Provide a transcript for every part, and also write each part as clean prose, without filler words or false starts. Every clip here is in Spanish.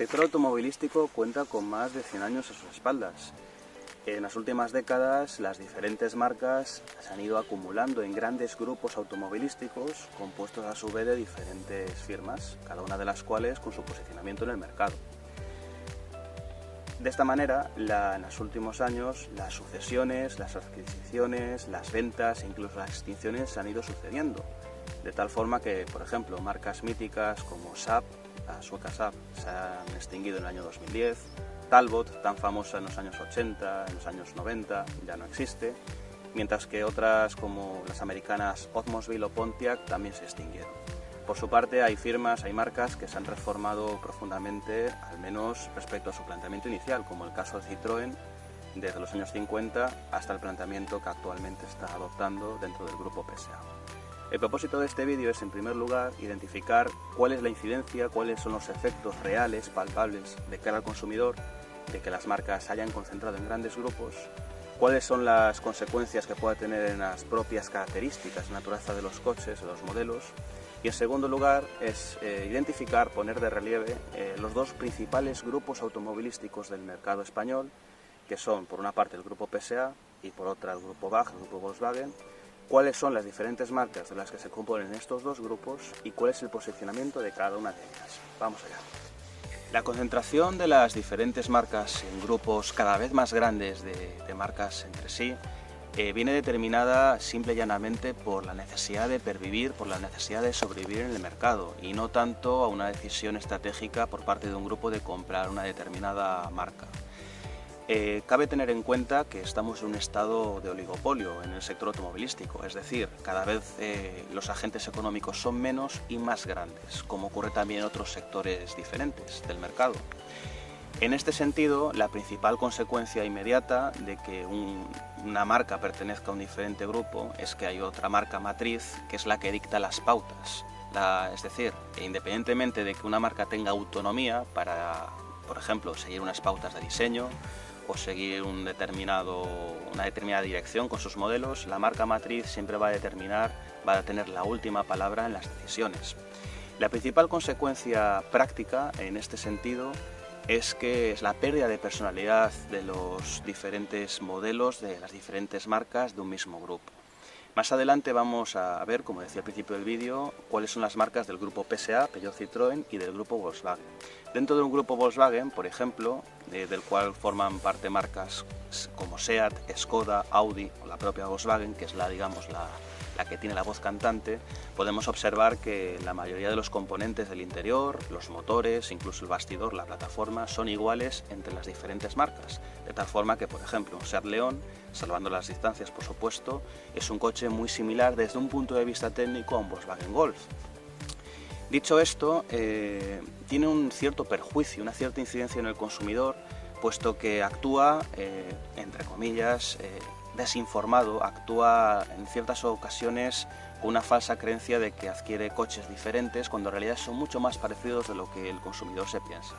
sector automovilístico cuenta con más de 100 años a sus espaldas. En las últimas décadas, las diferentes marcas se han ido acumulando en grandes grupos automovilísticos compuestos a su vez de diferentes firmas, cada una de las cuales con su posicionamiento en el mercado. De esta manera, en los últimos años, las sucesiones, las adquisiciones, las ventas e incluso las extinciones se han ido sucediendo, de tal forma que, por ejemplo, marcas míticas como Saab, la sueca Saab, se han extinguido en el año 2010, Talbot, tan famosa en los años 80, en los años 90, ya no existe, mientras que otras como las americanas Oldsmobile o Pontiac también se extinguieron. Por su parte, hay firmas, hay marcas que se han transformado profundamente, al menos respecto a su planteamiento inicial, como el caso de Citroën, desde los años 50 hasta el planteamiento que actualmente está adoptando dentro del grupo PSA. El propósito de este vídeo es, en primer lugar, identificar cuál es la incidencia, cuáles son los efectos reales, palpables, de cara al consumidor, de que las marcas se hayan concentrado en grandes grupos, cuáles son las consecuencias que pueda tener en las propias características, naturaleza de los coches, de los modelos, y en segundo lugar es identificar, poner de relieve los dos principales grupos automovilísticos del mercado español, que son por una parte el grupo PSA y por otra el grupo BAG, el grupo Volkswagen, cuáles son las diferentes marcas de las que se componen estos dos grupos y cuál es el posicionamiento de cada una de ellas. Vamos allá. La concentración de las diferentes marcas en grupos cada vez más grandes de marcas entre sí viene determinada simple y llanamente por la necesidad de pervivir, por la necesidad de sobrevivir en el mercado y no tanto a una decisión estratégica por parte de un grupo de comprar una determinada marca. Cabe tener en cuenta que estamos en un estado de oligopolio en el sector automovilístico, es decir, cada vez los agentes económicos son menos y más grandes, como ocurre también en otros sectores diferentes del mercado. En este sentido, la principal consecuencia inmediata de que una marca pertenezca a un diferente grupo es que hay otra marca matriz que es la que dicta las pautas. Es decir, independientemente de que una marca tenga autonomía para, por ejemplo, seguir unas pautas de diseño o seguir una determinada dirección con sus modelos, la marca matriz siempre va a tener la última palabra en las decisiones. La principal consecuencia práctica en este sentido es que es la pérdida de personalidad de los diferentes modelos de las diferentes marcas de un mismo grupo. Más adelante vamos a ver, como decía al principio del vídeo, cuáles son las marcas del grupo PSA, Peugeot Citroën y del grupo Volkswagen. Dentro de un grupo Volkswagen, por ejemplo, del cual forman parte marcas como SEAT, Skoda, Audi o la propia Volkswagen, que es la que tiene la voz cantante, podemos observar que la mayoría de los componentes del interior, los motores, incluso el bastidor, la plataforma, son iguales entre las diferentes marcas, de tal forma que, por ejemplo, un SEAT León, salvando las distancias por supuesto, es un coche muy similar desde un punto de vista técnico a un Volkswagen Golf. Dicho esto, tiene un cierto perjuicio, una cierta incidencia en el consumidor, puesto que actúa, entre comillas, desinformado, actúa en ciertas ocasiones con una falsa creencia de que adquiere coches diferentes cuando en realidad son mucho más parecidos de lo que el consumidor se piensa.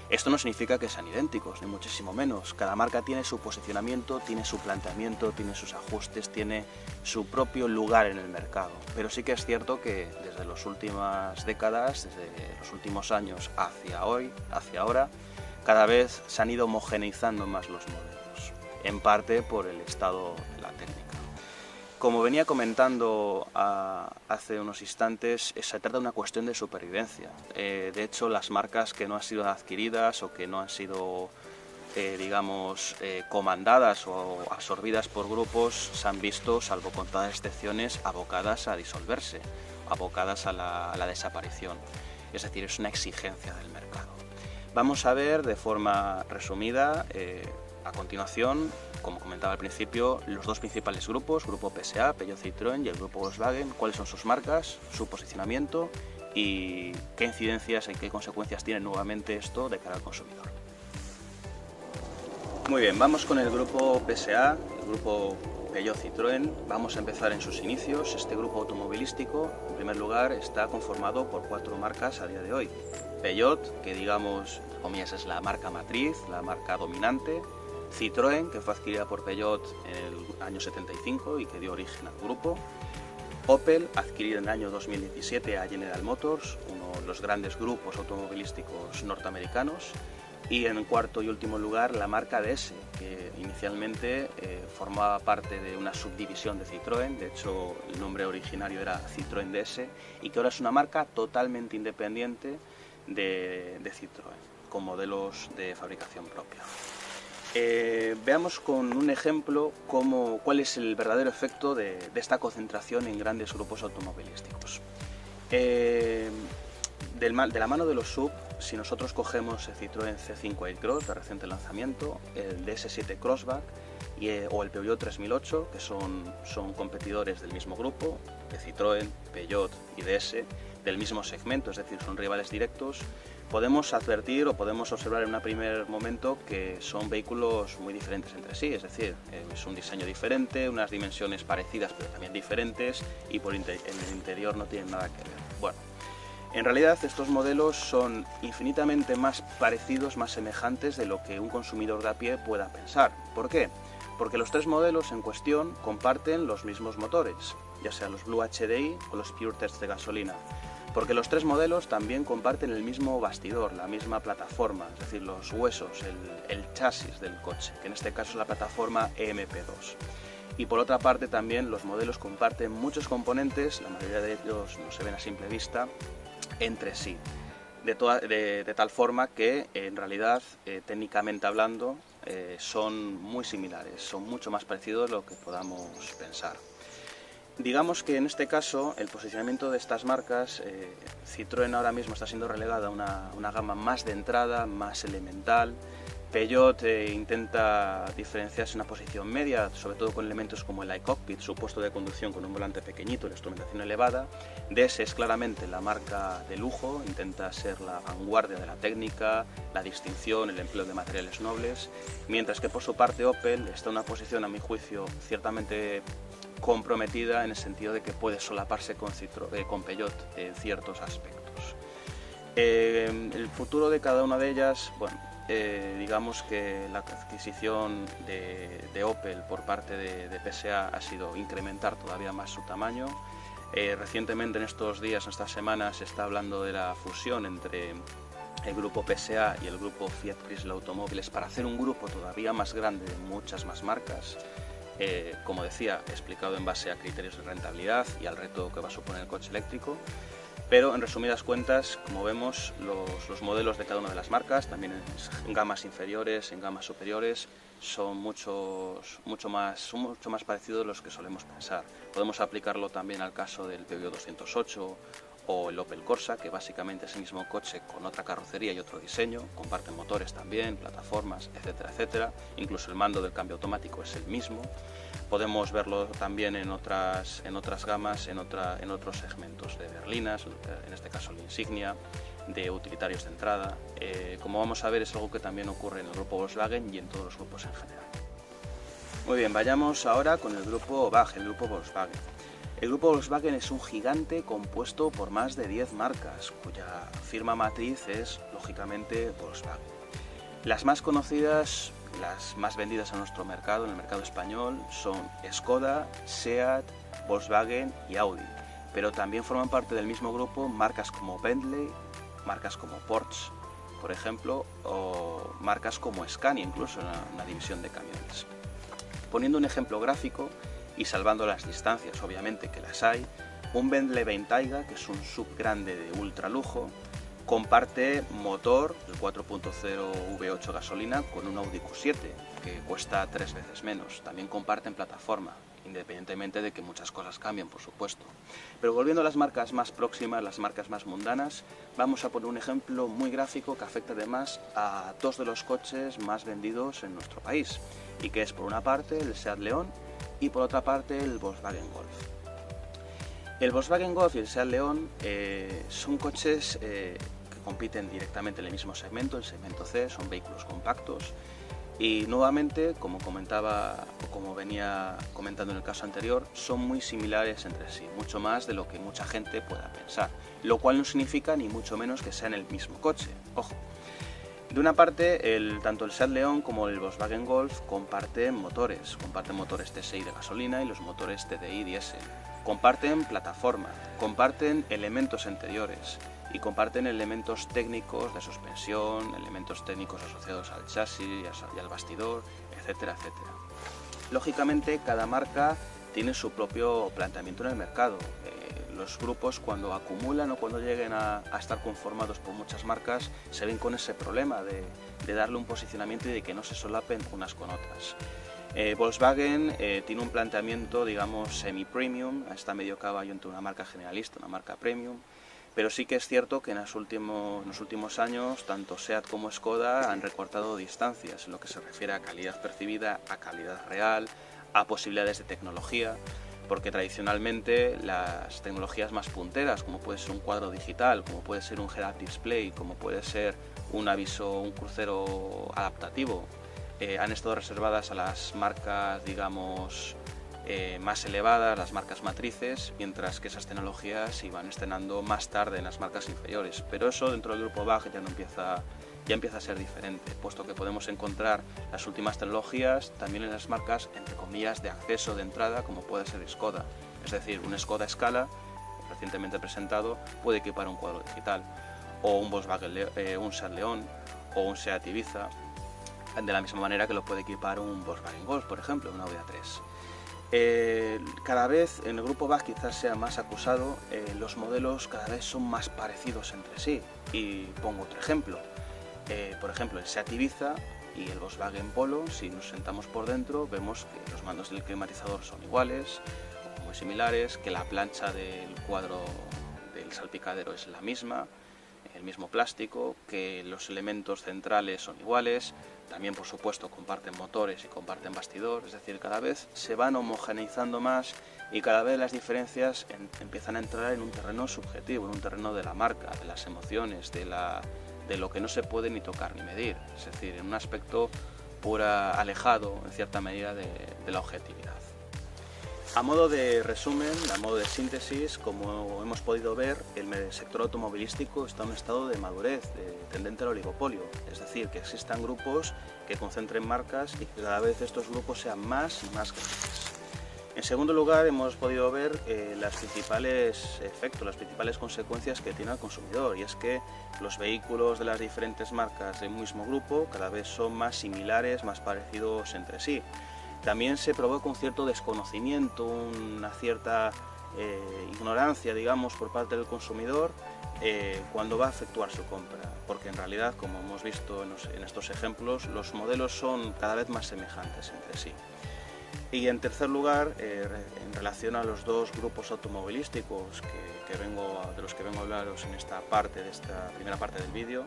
Esto no significa que sean idénticos, ni muchísimo menos. Cada marca tiene su posicionamiento, tiene su planteamiento, tiene sus ajustes, tiene su propio lugar en el mercado. Pero sí que es cierto que desde las últimas décadas, desde los últimos años hacia hoy, hacia ahora, cada vez se han ido homogeneizando más los modelos, en parte por el estado de la técnica. Como venía comentando hace unos instantes, se trata de una cuestión de supervivencia. De hecho, las marcas que no han sido adquiridas o que no han sido, comandadas o absorbidas por grupos se han visto, salvo contadas excepciones, abocadas a disolverse, abocadas a la desaparición. Es decir, es una exigencia del mercado. Vamos a ver de forma resumida, a continuación, como comentaba al principio, los dos principales grupos, grupo PSA, Peugeot Citroën y el grupo Volkswagen, cuáles son sus marcas, su posicionamiento y qué incidencias y qué consecuencias tiene nuevamente esto de cara al consumidor. Muy bien, vamos con el grupo PSA, el grupo Peugeot Citroën. Vamos a empezar en sus inicios. Este grupo automovilístico, en primer lugar, está conformado por 4 marcas a día de hoy. Peugeot, que digamos, entre comillas, es la marca matriz, la marca dominante. Citroën, que fue adquirida por Peugeot en el año 75 y que dio origen al grupo. Opel, adquirido en el año 2017 a General Motors, uno de los grandes grupos automovilísticos norteamericanos. Y en cuarto y último lugar, la marca DS, que inicialmente formaba parte de una subdivisión de Citroën, de hecho el nombre originario era Citroën DS, y que ahora es una marca totalmente independiente de Citroën, con modelos de fabricación propia. Veamos con un ejemplo cuál es el verdadero efecto de esta concentración en grandes grupos automovilísticos. De la mano de los SUV, si nosotros cogemos el Citroën C5 Aircross de reciente lanzamiento, el DS7 Crossback o el Peugeot 3008, que son competidores del mismo grupo, de Citroën, Peugeot y DS, del mismo segmento, es decir, son rivales directos, podemos advertir o podemos observar en un primer momento que son vehículos muy diferentes entre sí, es decir, es un diseño diferente, unas dimensiones parecidas pero también diferentes, y en el interior no tienen nada que ver. Bueno, en realidad estos modelos son infinitamente más parecidos, más semejantes de lo que un consumidor de a pie pueda pensar. ¿Por qué? Porque los tres modelos en cuestión comparten los mismos motores, ya sean los Blue HDI o los PureTest de gasolina. Porque los tres modelos también comparten el mismo bastidor, la misma plataforma, es decir, los huesos, el chasis del coche, que en este caso es la plataforma EMP2. Y por otra parte también los modelos comparten muchos componentes, la mayoría de ellos no se ven a simple vista, entre sí, de tal forma que en realidad técnicamente hablando son muy similares, son mucho más parecidos de lo que podamos pensar. Digamos que en este caso el posicionamiento de estas marcas, Citroën ahora mismo está siendo relegada a una gama más de entrada, más elemental. Peugeot intenta diferenciarse en una posición media, sobre todo con elementos como el iCockpit, su puesto de conducción con un volante pequeñito y la instrumentación elevada. DS es claramente la marca de lujo, intenta ser la vanguardia de la técnica, la distinción, el empleo de materiales nobles, mientras que por su parte Opel está en una posición, a mi juicio, ciertamente comprometida en el sentido de que puede solaparse con Peugeot en ciertos aspectos. El futuro de cada una de ellas, bueno, digamos que la adquisición de Opel por parte de PSA ha sido incrementar todavía más su tamaño. Recientemente, en estos días, en estas semanas, se está hablando de la fusión entre el grupo PSA y el grupo Fiat Chrysler Automóviles para hacer un grupo todavía más grande de muchas más marcas. Como decía, explicado en base a criterios de rentabilidad y al reto que va a suponer el coche eléctrico. Pero en resumidas cuentas, como vemos, los modelos de cada una de las marcas, también en gamas inferiores, en gamas superiores, son mucho más parecidos de los que solemos pensar. Podemos aplicarlo también al caso del Peugeot 208 o el Opel Corsa, que básicamente es el mismo coche con otra carrocería y otro diseño, comparten motores también, plataformas, etcétera, etcétera. Incluso el mando del cambio automático es el mismo. Podemos verlo también en otras gamas, en otros segmentos de berlinas, en este caso la Insignia, de utilitarios de entrada. Como vamos a ver, es algo que también ocurre en el grupo Volkswagen y en todos los grupos en general. Muy bien, vayamos ahora con el grupo VAG, el grupo Volkswagen. El grupo Volkswagen es un gigante compuesto por más de 10 marcas, cuya firma matriz es, lógicamente, Volkswagen. Las más conocidas, las más vendidas en nuestro mercado, en el mercado español, son Skoda, Seat, Volkswagen y Audi. Pero también forman parte del mismo grupo marcas como Bentley, marcas como Porsche, por ejemplo, o marcas como Scania, incluso en una división de camiones. Poniendo un ejemplo gráfico, y salvando las distancias, obviamente que las hay, un Bentley Bentayga, que es un SUV grande de ultra lujo, comparte motor, el 4.0 V8 gasolina, con un Audi Q7, que cuesta 3 veces menos. También comparten plataforma, independientemente de que muchas cosas cambien, por supuesto. Pero volviendo a las marcas más próximas, las marcas más mundanas, vamos a poner un ejemplo muy gráfico que afecta además a dos de los coches más vendidos en nuestro país, y que es por una parte el Seat León y por otra parte el Volkswagen Golf. El Volkswagen Golf y el Seat León son coches que compiten directamente en el mismo segmento, el segmento C, son vehículos compactos y nuevamente, como comentaba o como venía comentando en el caso anterior, son muy similares entre sí, mucho más de lo que mucha gente pueda pensar, lo cual no significa ni mucho menos que sean el mismo coche, ojo. De una parte, tanto el Seat León como el Volkswagen Golf comparten motores TSI de gasolina y los motores TDI diésel. Comparten plataforma, comparten elementos interiores y comparten elementos técnicos de suspensión, elementos técnicos asociados al chasis y al bastidor, etcétera, etcétera. Lógicamente, cada marca tiene su propio planteamiento en el mercado. Los grupos, cuando acumulan o cuando lleguen a estar conformados por muchas marcas, se ven con ese problema de darle un posicionamiento y de que no se solapen unas con otras. Volkswagen tiene un planteamiento, digamos, semi-premium, está medio caballo entre una marca generalista y una marca premium, pero sí que es cierto que en los últimos años tanto SEAT como Skoda han recortado distancias en lo que se refiere a calidad percibida, a calidad real, a posibilidades de tecnología, porque tradicionalmente las tecnologías más punteras, como puede ser un cuadro digital, como puede ser un head-up display, como puede ser un crucero adaptativo, han estado reservadas a las marcas, digamos, más elevadas, las marcas matrices, mientras que esas tecnologías iban estrenando más tarde en las marcas inferiores. Pero eso dentro del grupo BAG ya empieza a ser diferente, puesto que podemos encontrar las últimas tecnologías también en las marcas, entre comillas, de acceso de entrada, como puede ser Skoda. Es decir, un Skoda Scala, recientemente presentado, puede equipar un cuadro digital, o un un Seat León, o un Seat Ibiza, de la misma manera que lo puede equipar un Volkswagen Golf, por ejemplo, una Audi A3. Cada vez en el grupo BAG quizás sea más acusado, los modelos cada vez son más parecidos entre sí. Y pongo otro ejemplo. Por ejemplo, el Seat Ibiza y el Volkswagen Polo, si nos sentamos por dentro, vemos que los mandos del climatizador son iguales, o muy similares, que la plancha del cuadro del salpicadero es la misma, el mismo plástico, que los elementos centrales son iguales, también por supuesto comparten motores y comparten bastidor, es decir, cada vez se van homogeneizando más y cada vez las diferencias empiezan a entrar en un terreno subjetivo, en un terreno de la marca, de las emociones, de lo que no se puede ni tocar ni medir, es decir, en un aspecto alejado en cierta medida de la objetividad. A modo de resumen, a modo de síntesis, como hemos podido ver, el sector automovilístico está en un estado de madurez, tendente al oligopolio, es decir, que existan grupos que concentren marcas y que cada vez estos grupos sean más y más grandes. En segundo lugar, hemos podido ver los principales efectos, las principales consecuencias que tiene al consumidor, y es que los vehículos de las diferentes marcas del mismo grupo cada vez son más similares, más parecidos entre sí. También se provoca un cierto desconocimiento, una cierta ignorancia, digamos, por parte del consumidor cuando va a efectuar su compra, porque en realidad, como hemos visto en estos ejemplos, los modelos son cada vez más semejantes entre sí. Y en tercer lugar, en relación a los dos grupos automovilísticos de los que vengo a hablaros en esta primera parte del vídeo,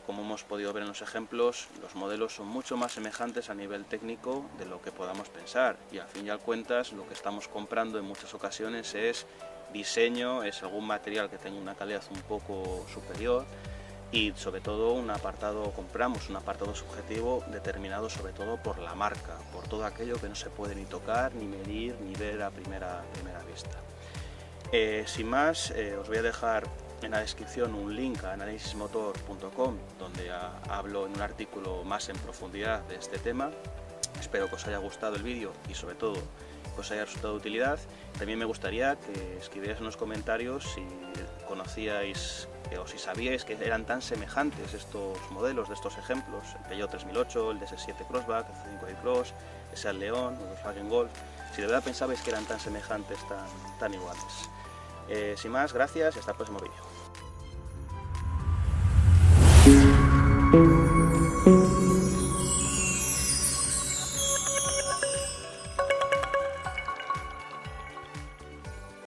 como hemos podido ver en los ejemplos, los modelos son mucho más semejantes a nivel técnico de lo que podamos pensar, y al fin y al cuentas lo que estamos comprando en muchas ocasiones es diseño, es algún material que tenga una calidad un poco superior, y sobre todo compramos un apartado subjetivo determinado sobre todo por la marca, por todo aquello que no se puede ni tocar, ni medir, ni ver a primera vista. Sin más, os voy a dejar en la descripción un link a analisismotor.com, donde hablo en un artículo más en profundidad de este tema. Espero que os haya gustado el vídeo y sobre todo que os haya resultado de utilidad. También me gustaría que escribierais en los comentarios si conocíais o si sabíais que eran tan semejantes estos modelos de estos ejemplos, el Peugeot 3008, el DS7 Crossback, el C5 iCross, el Seat León, el Volkswagen Golf, si de verdad pensabais que eran tan semejantes, tan iguales. Sin más, gracias y hasta el próximo vídeo.